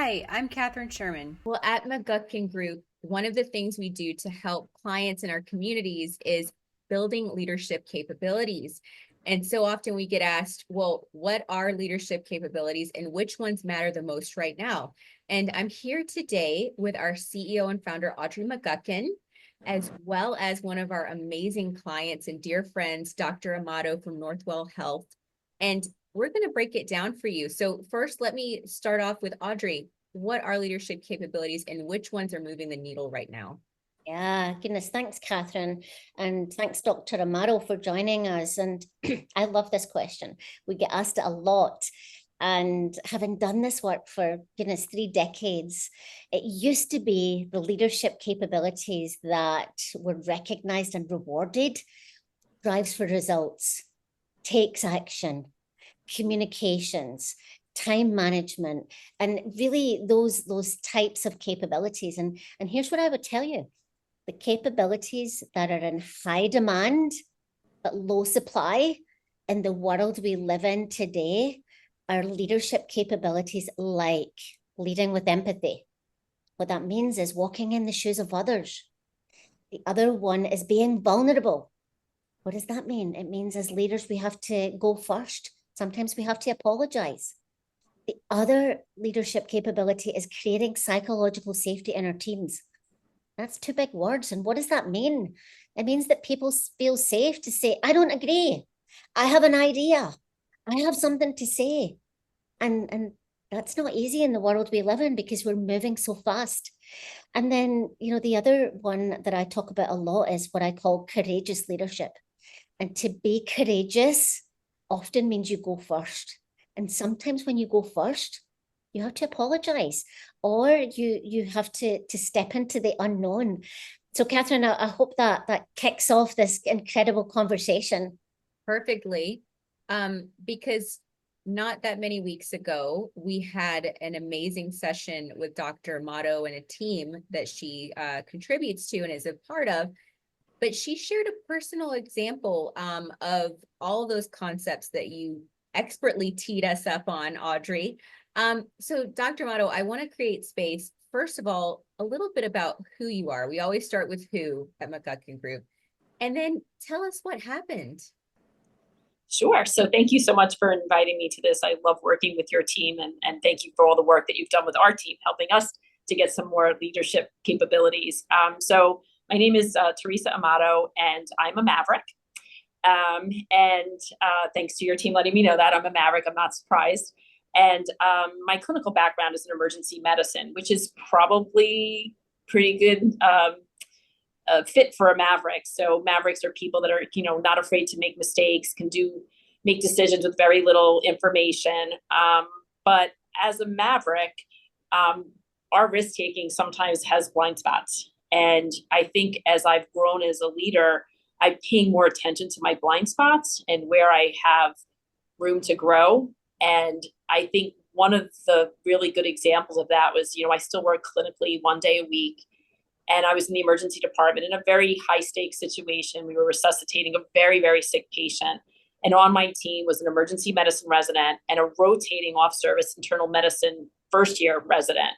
Hi, I'm Catherine Sherman. Well, at McGuckin Group, one of the things we do to help clients in our communities is building leadership capabilities. And so often we get asked, well, what are leadership capabilities and which ones matter the most right now? And I'm here today with our CEO and founder, Audrey McGuckin, as well as one of our amazing clients and dear friends, Dr. Amato from Northwell Health. And we're going to break it down for you. So first, let me start off with Audrey. What are leadership capabilities and which ones are moving the needle right now? Yeah, goodness, thanks, Catherine. And thanks, Dr. Amaro, for joining us. And I love this question. We get asked it a lot. And having done this work for, goodness, 3 decades, it used to be the leadership capabilities that were recognized and rewarded, drives for results, takes action, communications, time management, and really those types of capabilities. And here's what I would tell you. The capabilities that are in high demand but low supply in the world we live in today are leadership capabilities like leading with empathy. What that means is walking in the shoes of others. The other one is being vulnerable. What does that mean? It means as leaders, we have to go first. Sometimes we have to apologize. The other leadership capability is creating psychological safety in our teams. That's two big words. And what does that mean? It means that people feel safe to say, I don't agree. I have an idea. I have something to say. And that's not easy in the world we live in because we're moving so fast. And then, the other one that I talk about a lot is what I call courageous leadership. And to be courageous often means you go first. And sometimes when you go first, you have to apologize or you have to step into the unknown. So Catherine, I hope that kicks off this incredible conversation. Perfectly. Because not that many weeks ago, we had an amazing session with Dr. Amato and a team that she contributes to and is a part of. But she shared a personal example of all those concepts that you expertly teed us up on, Audrey. So Dr. Amato, I want to create space. First of all, a little bit about who you are. We always start with who at McGuckin Group. And then tell us what happened. Sure. So thank you so much for inviting me to this. I love working with your team and thank you for all the work that you've done with our team, helping us to get some more leadership capabilities. So my name is Teresa Amato and I'm a Maverick. Thanks to your team letting me know that I'm a Maverick, I'm not surprised. And my clinical background is in emergency medicine, which is probably pretty good fit for a Maverick. So Mavericks are people that are, not afraid to make mistakes, can make decisions with very little information. But as a Maverick, our risk taking sometimes has blind spots. And I think as I've grown as a leader, I'm paying more attention to my blind spots and where I have room to grow. And I think one of the really good examples of that was, I still work clinically 1 day a week. And I was in the emergency department in a very high stakes situation. We were resuscitating a very, very sick patient. And on my team was an emergency medicine resident and a rotating off service internal medicine first year resident.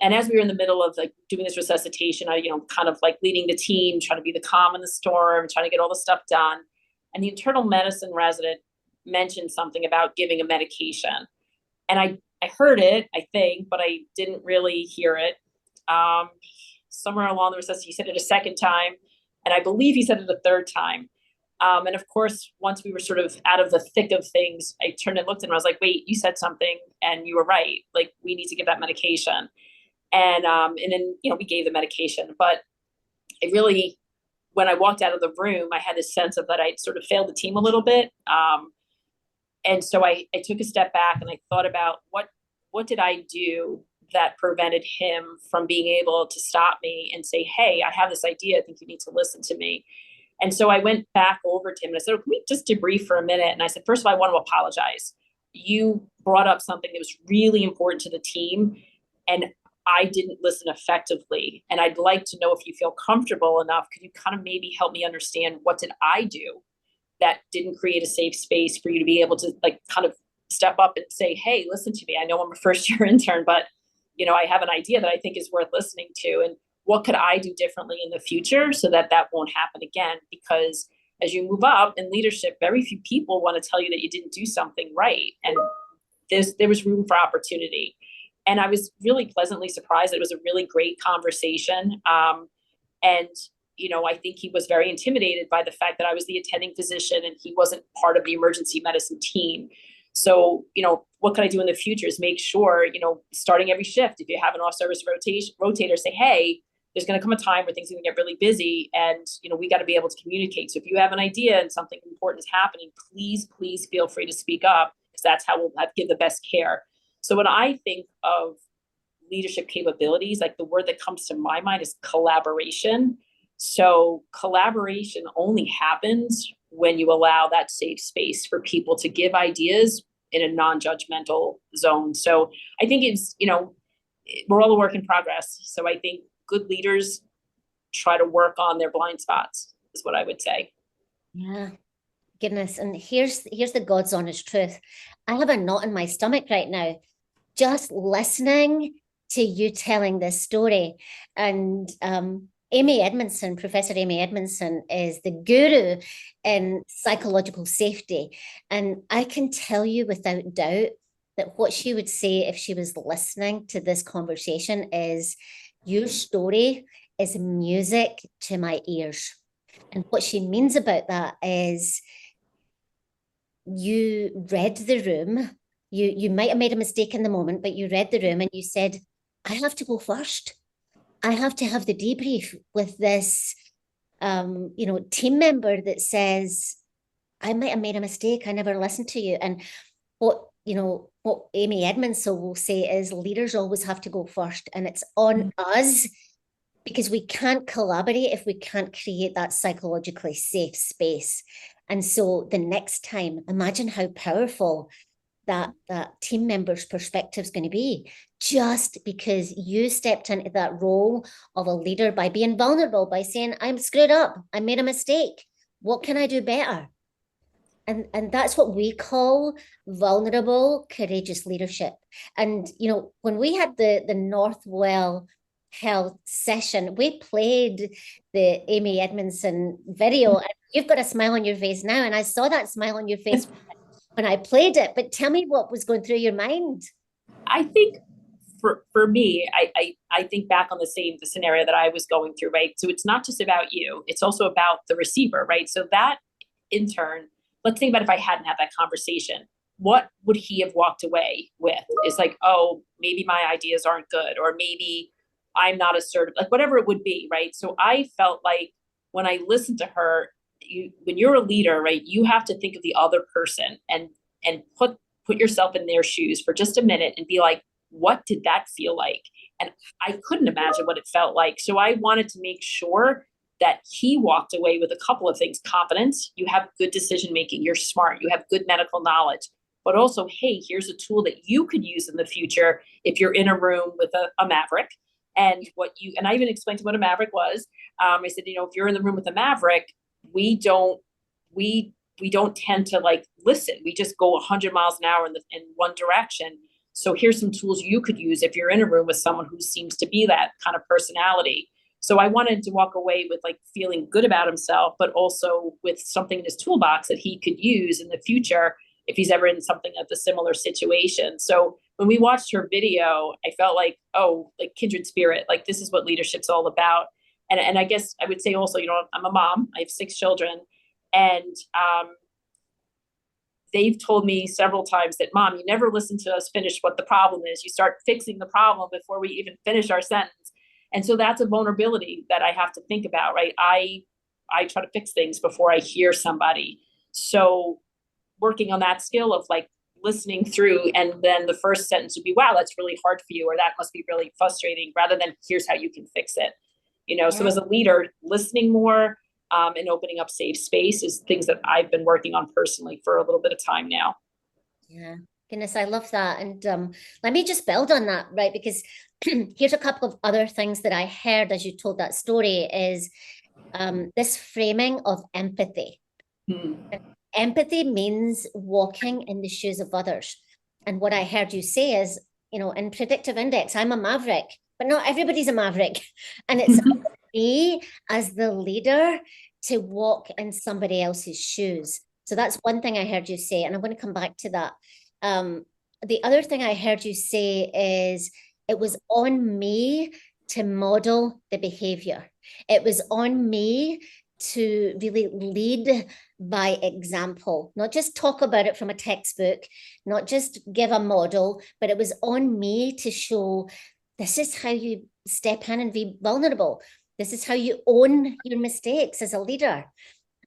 And as we were in the middle of doing this resuscitation, I, kind of leading the team, trying to be the calm in the storm, trying to get all the stuff done. And the internal medicine resident mentioned something about giving a medication. And I heard it, I think, but I didn't really hear it. Somewhere along the resuscitation, he said it a second time. And I believe he said it a third time. And of course, once we were sort of out of the thick of things, I turned and looked at him. I was like, wait, you said something and you were right. We need to give that medication. And then, we gave the medication, but it really, when I walked out of the room, I had this sense of that I'd sort of failed the team a little bit. And so I took a step back and I thought about what did I do that prevented him from being able to stop me and say, hey, I have this idea. I think you need to listen to me. And so I went back over to him and I said, can we just debrief for a minute? And I said, first of all, I want to apologize. You brought up something that was really important to the team and I didn't listen effectively. And I'd like to know if you feel comfortable enough, could you kind of maybe help me understand what did I do that didn't create a safe space for you to be able to kind of step up and say, hey, listen to me. I know I'm a first year intern, but I have an idea that I think is worth listening to, and what could I do differently in the future so that that won't happen again? Because as you move up in leadership, very few people want to tell you that you didn't do something right. And there was room for opportunity. And I was really pleasantly surprised. It was a really great conversation. And I think he was very intimidated by the fact that I was the attending physician and he wasn't part of the emergency medicine team. So, what can I do in the future is make sure, starting every shift, if you have an off-service rotator, say, hey, there's going to come a time where things are going to get really busy and, we got to be able to communicate. So if you have an idea and something important is happening, please feel free to speak up, because that's how we'll give the best care. So when I think of leadership capabilities, like the word that comes to my mind is collaboration. So collaboration only happens when you allow that safe space for people to give ideas in a non-judgmental zone. So I think it's, we're all a work in progress. So I think good leaders try to work on their blind spots, is what I would say. Yeah, goodness. And here's the God's honest truth. I have a knot in my stomach right now, just listening to you telling this story. And Professor Amy Edmondson is the guru in psychological safety. And I can tell you without doubt that what she would say if she was listening to this conversation is, your story is music to my ears. And what she means about that is, you read the room. You might have made a mistake in the moment, but you read the room and you said, I have to go first. I have to have the debrief with this, team member that says, I might have made a mistake. I never listened to you. And what Amy Edmondson will say is, leaders always have to go first. And it's on us, because we can't collaborate if we can't create that psychologically safe space. And so the next time, imagine how powerful that team member's perspective is going to be, just because you stepped into that role of a leader by being vulnerable, by saying, I'm screwed up, I made a mistake, what can I do better? And that's what we call vulnerable, courageous leadership. And, when we had the Northwell Health session, we played the Amy Edmondson video, and you've got a smile on your face now. And I saw that smile on your face when I played it, but tell me what was going through your mind. I think for me, I think back on the scenario that I was going through, right? So it's not just about you, it's also about the receiver, right? So that in turn, let's think about if I hadn't had that conversation, what would he have walked away with? It's like, oh, maybe my ideas aren't good, or maybe I'm not assertive, like whatever it would be, right? So I felt like when I listened to her, when you're a leader, right, you have to think of the other person and put yourself in their shoes for just a minute and be like, what did that feel like? And I couldn't imagine what it felt like. So I wanted to make sure that he walked away with a couple of things. Confidence, you have good decision making, you're smart, you have good medical knowledge, but also, hey, here's a tool that you could use in the future if you're in a room with a maverick. And I even explained to him what a maverick was. I said, if you're in the room with a maverick, we don't tend to like listen. We just go 100 miles an hour in one direction. So here's some tools you could use if you're in a room with someone who seems to be that kind of personality. So I wanted to walk away with like feeling good about himself, but also with something in his toolbox that he could use in the future if he's ever in something of the similar situation. So when we watched her video, I felt like, oh, like kindred spirit, like this is what leadership's all about. And I guess I would say also, I'm a mom, I have 6 children, and they've told me several times that, Mom, you never listen to us finish what the problem is. You start fixing the problem before we even finish our sentence. And so that's a vulnerability that I have to think about, right? I try to fix things before I hear somebody. So working on that skill of like listening through, and then the first sentence would be, wow, that's really hard for you, or that must be really frustrating, rather than here's how you can fix it. So as a leader, listening more and opening up safe space is things that I've been working on personally for a little bit of time now. Yeah, goodness, I love that. And let me just build on that, right? Because here's a couple of other things that I heard as you told that story is this framing of empathy. Empathy means walking in the shoes of others. And what I heard you say is, in predictive index, I'm a maverick, but not everybody's a maverick. And it's me as the leader to walk in somebody else's shoes. So that's one thing I heard you say, and I'm going to come back to that. The other thing I heard you say is it was on me to model the behavior. It was on me to really lead by example, not just talk about it from a textbook, not just give a model, but it was on me to show this is how you step in and be vulnerable. This is how you own your mistakes as a leader.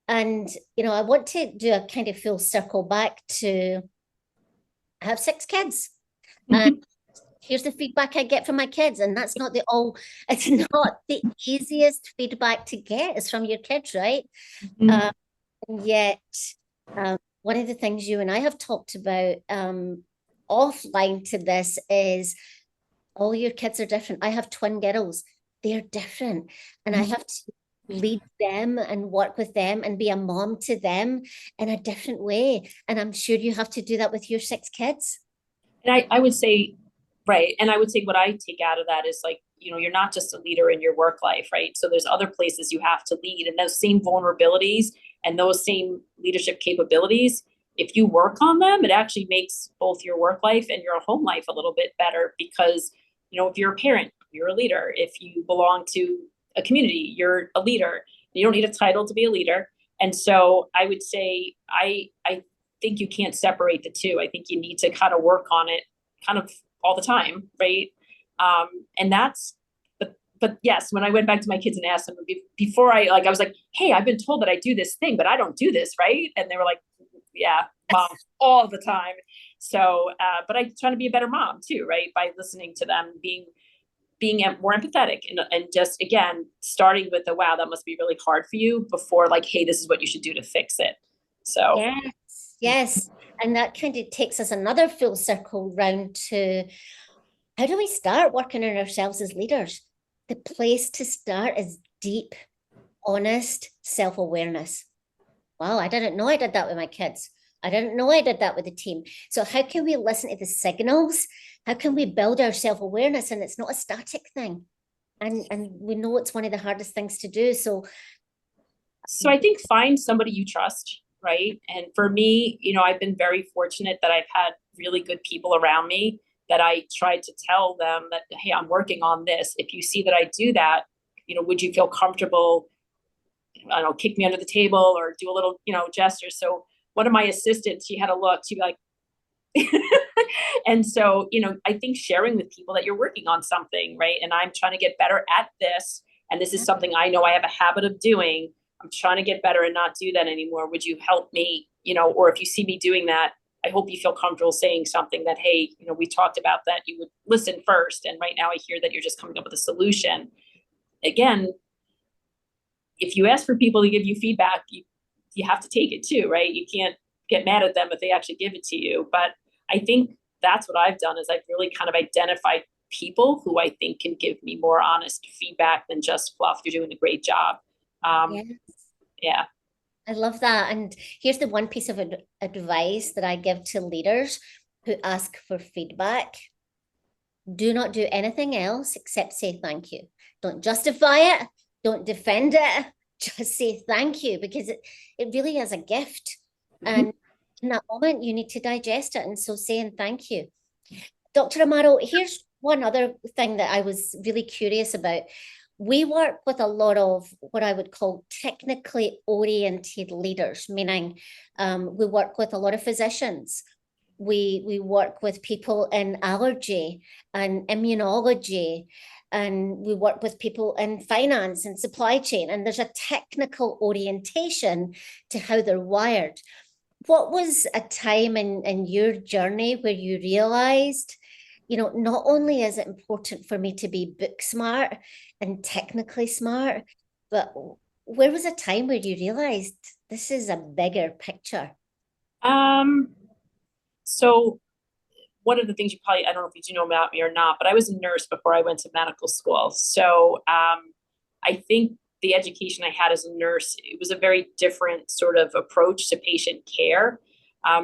And, I want to do a kind of full circle back to I have 6 kids. And here's the feedback I get from my kids. And that's not it's not the easiest feedback to get is from your kids, right? And yet, one of the things you and I have talked about offline to this is all your kids are different. I have twin girls. They're different. And I have to lead them and work with them and be a mom to them in a different way. And I'm sure you have to do that with your 6 kids. And I would say, right. And I would say what I take out of that is like, you're not just a leader in your work life, right? So there's other places you have to lead, and those same vulnerabilities and those same leadership capabilities, if you work on them, it actually makes both your work life and your home life a little bit better because, if you're a parent, you're a leader. If you belong to a community, you're a leader. You don't need a title to be a leader. And so I would say, I think you can't separate the two. I think you need to kind of work on it kind of all the time, right? And but yes, when I went back to my kids and asked them before I was like, hey, I've been told that I do this thing, but I don't do this, right? And they were like, yeah, mom, all the time. So, but I try to be a better mom too, right? By listening to them, being more empathetic and just, again, starting with wow, that must be really hard for you before like, hey, this is what you should do to fix it. So. Yes. And that kind of takes us another full circle round to how do we start working on ourselves as leaders? The place to start is deep, honest self-awareness. Wow, I didn't know I did that with my kids. I didn't know I did that with the team. So how can we listen to the signals? How can we build our self-awareness? And it's not a static thing. And we know it's one of the hardest things to do. So I think find somebody you trust, right? And for me, I've been very fortunate that I've had really good people around me that I tried to tell them that, hey, I'm working on this. If you see that I do that, would you feel comfortable, I don't know, kick me under the table or do a little, gesture. So one of my assistants, she had a look, she'd be like, and so, I think sharing with people that you're working on something, right? And I'm trying to get better at this. And this is something I know I have a habit of doing. I'm trying to get better and not do that anymore. Would you help me, or if you see me doing that, I hope you feel comfortable saying something that, hey, we talked about that, you would listen first. And right now I hear that you're just coming up with a solution. Again, if you ask for people to give you feedback, you have to take it too, right? You can't get mad at them if they actually give it to you. But I think that's what I've done is I've really kind of identified people who I think can give me more honest feedback than just fluff. You're doing a great job. yes. Yeah. I love that. And here's the one piece of advice that I give to leaders who ask for feedback. Do not do anything else except say thank you. Don't justify it. Don't defend it. Just say thank you because it really is a gift. And in that moment, you need to digest it. And so saying thank you. Dr. Amato, here's one other thing that I was really curious about. We work with a lot of what I would call technically oriented leaders, meaning we work with a lot of physicians. We work with people in allergy and immunology, and we work with people in finance and supply chain, and there's a technical orientation to how they're wired. What was a time in your journey where you realized, not only is it important for me to be book smart and technically smart, but where was a time where you realized this is a bigger picture? So one of the things I don't know if you do know about me or not, but I was a nurse before I went to medical school. So I think the education I had as a nurse, it was a very different sort of approach to patient care.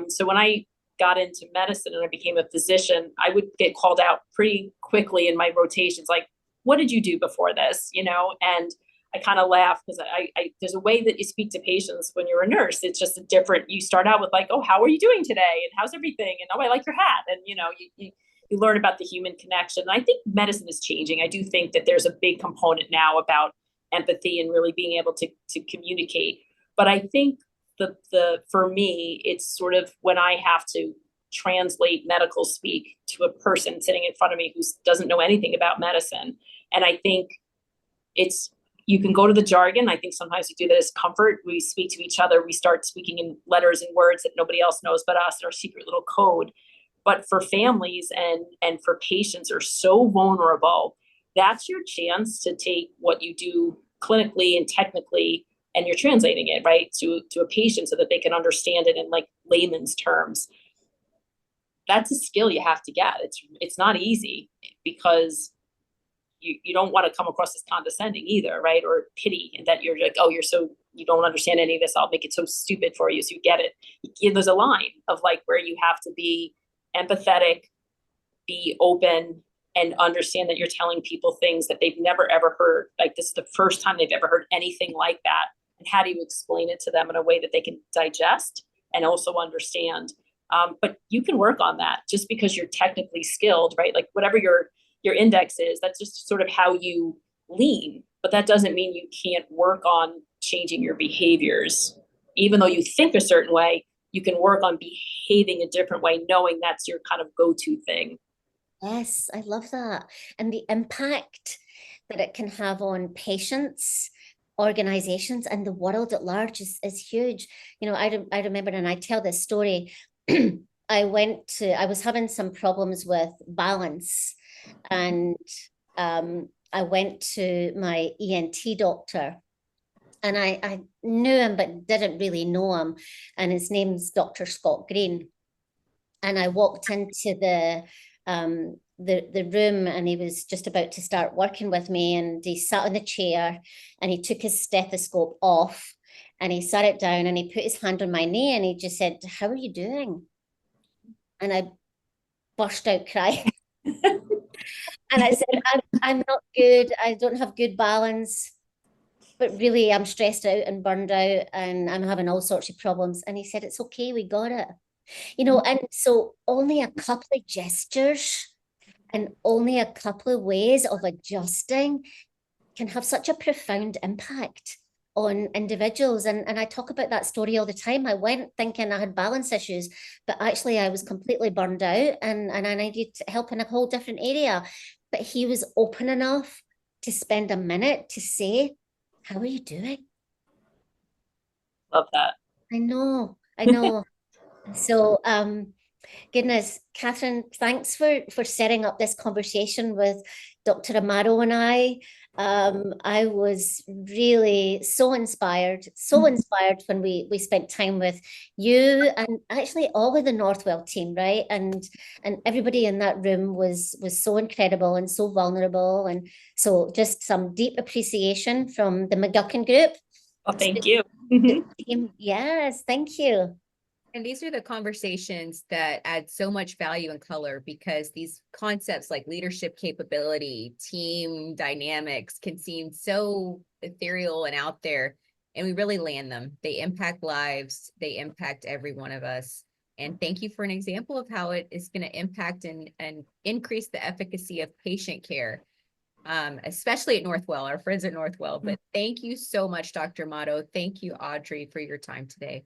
So when I got into medicine and I became a physician, I would get called out pretty quickly in my rotations, like, what did you do before this? You know, and I kind of laugh because I there's a way that you speak to patients when you're a nurse. It's just a different, you start out with like, oh, how are you doing today? And how's everything? And oh, I like your hat. And, you know, you learn about the human connection. And I think medicine is changing. I do think that there's a big component now about empathy and really being able to communicate. But I think for me, it's sort of when I have to translate medical speak to a person sitting in front of me who doesn't know anything about medicine. And I think you can go to the jargon. I think sometimes we do that as comfort. We speak to each other. We start speaking in letters and words that nobody else knows but us, our secret little code. But for families and for patients are so vulnerable, that's your chance to take what you do clinically and technically, and you're translating it, right, to a patient so that they can understand it in like layman's terms. That's a skill you have to get. It's not easy because you don't want to come across as condescending either, right? Or pity, and that you're like, oh, you don't understand any of this. I'll make it so stupid for you so you get it. There's a line of like where you have to be empathetic, be open, and understand that you're telling people things that they've never ever heard. Like this is the first time they've ever heard anything like that. And how do you explain it to them in a way that they can digest and also understand? But you can work on that just because you're technically skilled, right? Like whatever your index is, that's just sort of how you lean. But that doesn't mean you can't work on changing your behaviors. Even though you think a certain way, you can work on behaving a different way, knowing that's your kind of go-to thing. Yes, I love that. And the impact that it can have on patients, organizations, and the world at large is huge. You know, I remember, and I tell this story, I was having some problems with balance, and I went to my ENT doctor, and I knew him but didn't really know him, and his name's Dr. Scott Green. And I walked into the room, and he was just about to start working with me, and he sat in the chair and he took his stethoscope off and he sat it down and he put his hand on my knee and he just said, "How are you doing?" And I burst out crying. And I said, I'm not good. I don't have good balance, but really I'm stressed out and burned out and I'm having all sorts of problems. And he said, "It's okay, we got it." You know, and so only a couple of gestures and only a couple of ways of adjusting can have such a profound impact on individuals. And I talk about that story all the time. I went thinking I had balance issues, but actually I was completely burned out and I needed help in a whole different area. But he was open enough to spend a minute to say, "How are you doing?" Love that. I know. So, goodness, Catherine, thanks for setting up this conversation with Dr. Amato and I. I was really so inspired when we spent time with you and actually all of the Northwell team, right? And everybody in that room was so incredible and so vulnerable. And so just some deep appreciation from the McGuckin group. Oh, thank you. Yes, thank you. And these are the conversations that add so much value and color, because these concepts like leadership capability, team dynamics can seem so ethereal and out there, and we really land them. They impact lives. They impact every one of us. And thank you for an example of how it is going to impact and increase the efficacy of patient care, especially at Northwell, our friends at Northwell. But thank you so much, Dr. Amato. Thank you, Audrey, for your time today.